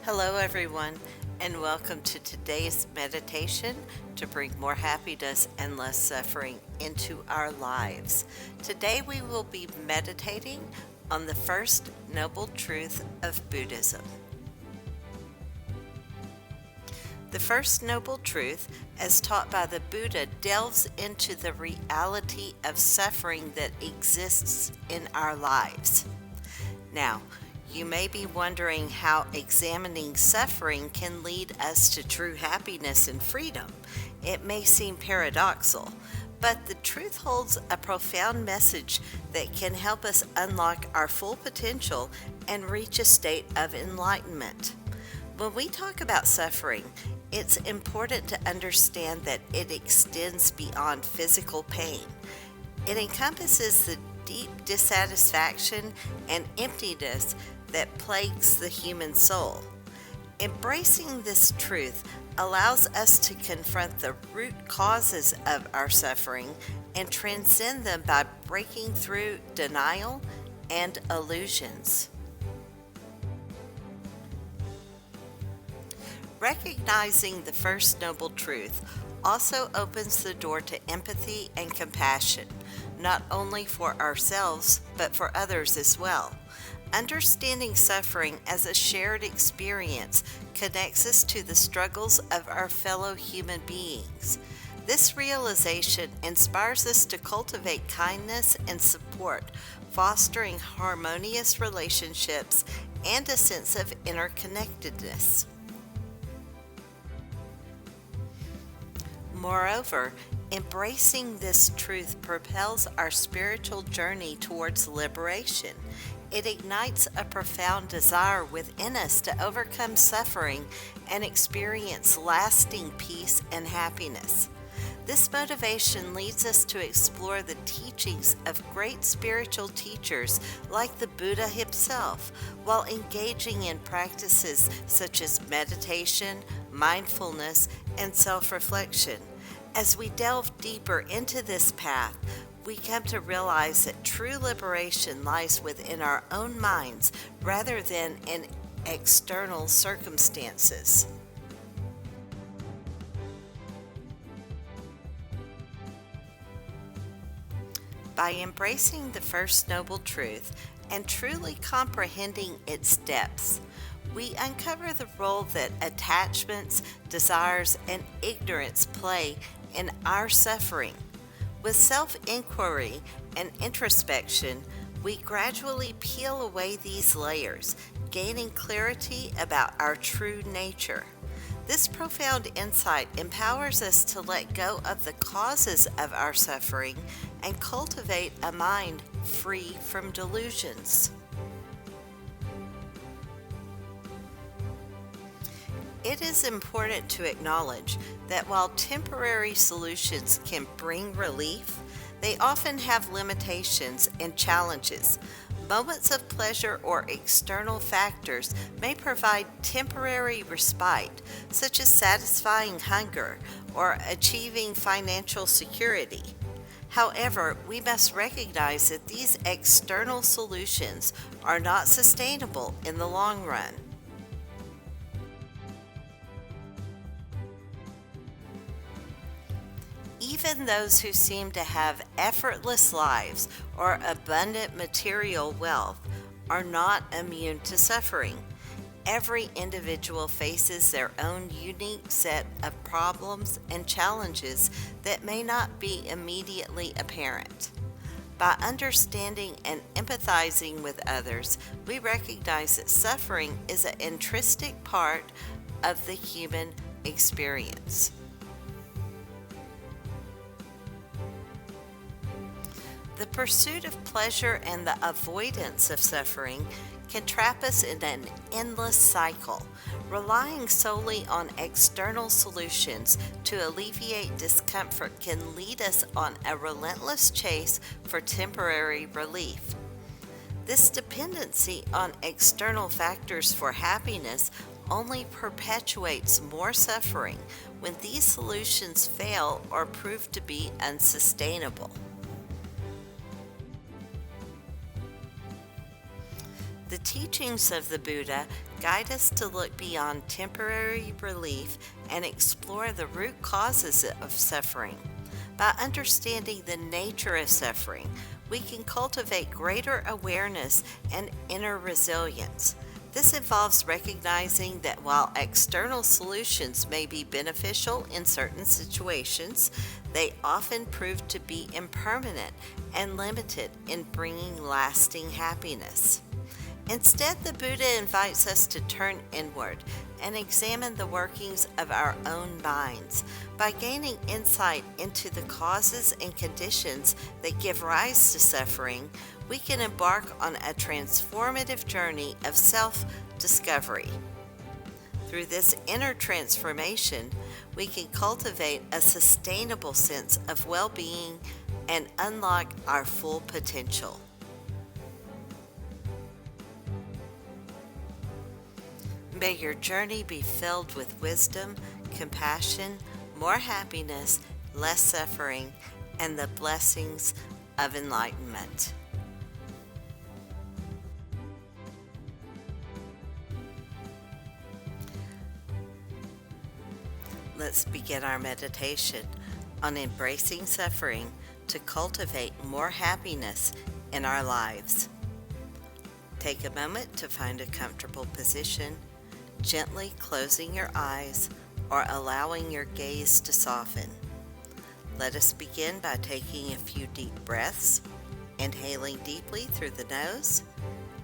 Hello, everyone, and welcome to today's meditation to bring more happiness and less suffering into our lives. Today, we will be meditating on the first noble truth of Buddhism. The first noble truth, as taught by the Buddha, delves into the reality of suffering that exists in our lives. Now, you may be wondering how examining suffering can lead us to true happiness and freedom. It may seem paradoxical, but the truth holds a profound message that can help us unlock our full potential and reach a state of enlightenment. When we talk about suffering, it's important to understand that it extends beyond physical pain. It encompasses the deep dissatisfaction and emptiness that plagues the human soul. Embracing this truth allows us to confront the root causes of our suffering and transcend them by breaking through denial and illusions. Recognizing the first noble truth also opens the door to empathy and compassion, not only for ourselves, but for others as well. Understanding suffering as a shared experience connects us to the struggles of our fellow human beings. This realization inspires us to cultivate kindness and support, fostering harmonious relationships and a sense of interconnectedness. Moreover, embracing this truth propels our spiritual journey towards liberation. It ignites a profound desire within us to overcome suffering and experience lasting peace and happiness. This motivation leads us to explore the teachings of great spiritual teachers like the Buddha himself, while engaging in practices such as meditation, mindfulness, and self-reflection. As we delve deeper into this path, we come to realize that true liberation lies within our own minds rather than in external circumstances. By embracing the first noble truth and truly comprehending its depths, we uncover the role that attachments, desires, and ignorance play in our suffering. With self-inquiry and introspection, we gradually peel away these layers, gaining clarity about our true nature. This profound insight empowers us to let go of the causes of our suffering and cultivate a mind free from delusions. It is important to acknowledge that while temporary solutions can bring relief, they often have limitations and challenges. Moments of pleasure or external factors may provide temporary respite, such as satisfying hunger or achieving financial security. However, we must recognize that these external solutions are not sustainable in the long run. Even those who seem to have effortless lives or abundant material wealth are not immune to suffering. Every individual faces their own unique set of problems and challenges that may not be immediately apparent. By understanding and empathizing with others, we recognize that suffering is an intrinsic part of the human experience. The pursuit of pleasure and the avoidance of suffering can trap us in an endless cycle. Relying solely on external solutions to alleviate discomfort can lead us on a relentless chase for temporary relief. This dependency on external factors for happiness only perpetuates more suffering when these solutions fail or prove to be unsustainable. The teachings of the Buddha guide us to look beyond temporary relief and explore the root causes of suffering. By understanding the nature of suffering, we can cultivate greater awareness and inner resilience. This involves recognizing that while external solutions may be beneficial in certain situations, they often prove to be impermanent and limited in bringing lasting happiness. Instead, the Buddha invites us to turn inward and examine the workings of our own minds. By gaining insight into the causes and conditions that give rise to suffering, we can embark on a transformative journey of self-discovery. Through this inner transformation, we can cultivate a sustainable sense of well-being and unlock our full potential. May your journey be filled with wisdom, compassion, more happiness, less suffering, and the blessings of enlightenment. Let's begin our meditation on embracing suffering to cultivate more happiness in our lives. Take a moment to find a comfortable position, gently closing your eyes or allowing your gaze to soften. Let us begin by taking a few deep breaths, inhaling deeply through the nose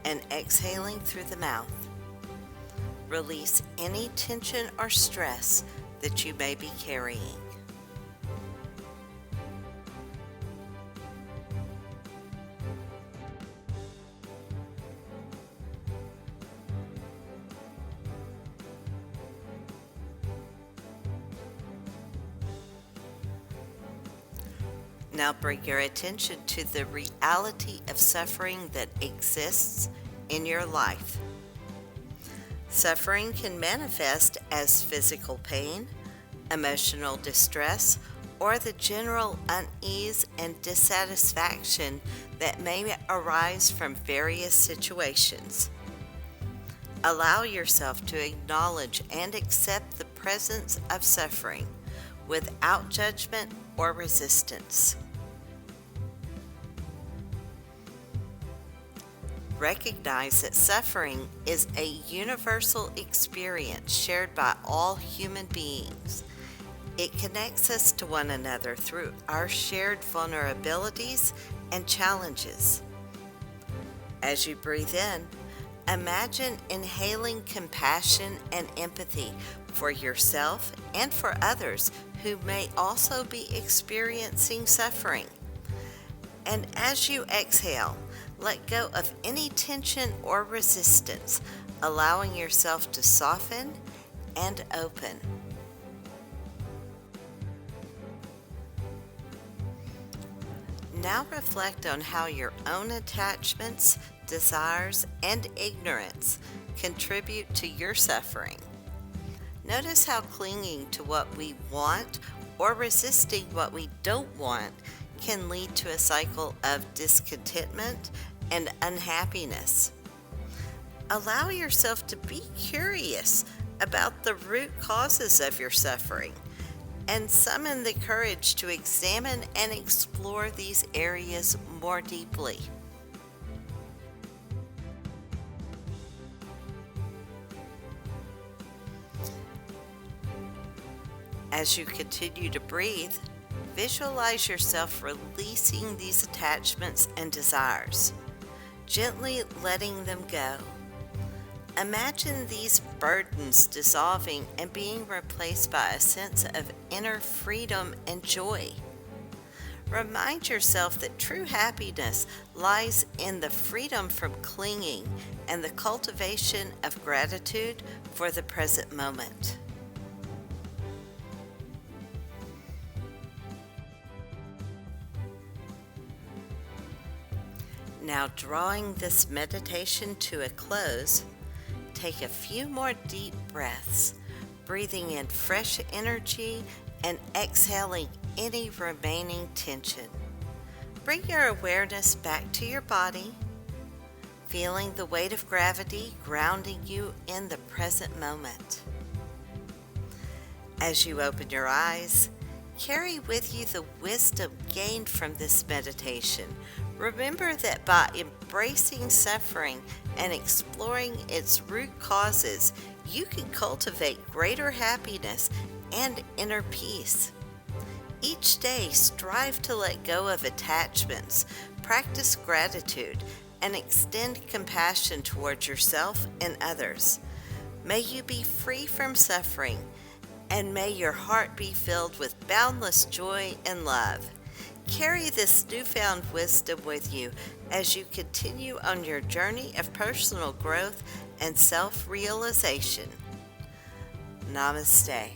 and exhaling through the mouth. Release any tension or stress that you may be carrying. Now bring your attention to the reality of suffering that exists in your life. Suffering can manifest as physical pain, emotional distress, or the general unease and dissatisfaction that may arise from various situations. Allow yourself to acknowledge and accept the presence of suffering without judgment or resistance. Recognize that suffering is a universal experience shared by all human beings. It connects us to one another through our shared vulnerabilities and challenges. As you breathe in, imagine inhaling compassion and empathy for yourself and for others who may also be experiencing suffering. And as you exhale, let go of any tension or resistance, allowing yourself to soften and open. Now reflect on how your own attachments, desires, and ignorance contribute to your suffering. Notice how clinging to what we want or resisting what we don't want can lead to a cycle of discontentment and unhappiness. Allow yourself to be curious about the root causes of your suffering and summon the courage to examine and explore these areas more deeply. As you continue to breathe, visualize yourself releasing these attachments and desires, gently letting them go. Imagine these burdens dissolving and being replaced by a sense of inner freedom and joy. Remind yourself that true happiness lies in the freedom from clinging and the cultivation of gratitude for the present moment. Now, drawing this meditation to a close, take a few more deep breaths, breathing in fresh energy and exhaling any remaining tension. Bring your awareness back to your body. feeling the weight of gravity grounding you in the present moment. As you open your eyes, carry with you the wisdom gained from this meditation. Remember that by embracing suffering and exploring its root causes, you can cultivate greater happiness and inner peace. Each day, strive to let go of attachments, practice gratitude, and extend compassion towards yourself and others. May you be free from suffering, and may your heart be filled with boundless joy and love. Carry this newfound wisdom with you as you continue on your journey of personal growth and self-realization. Namaste.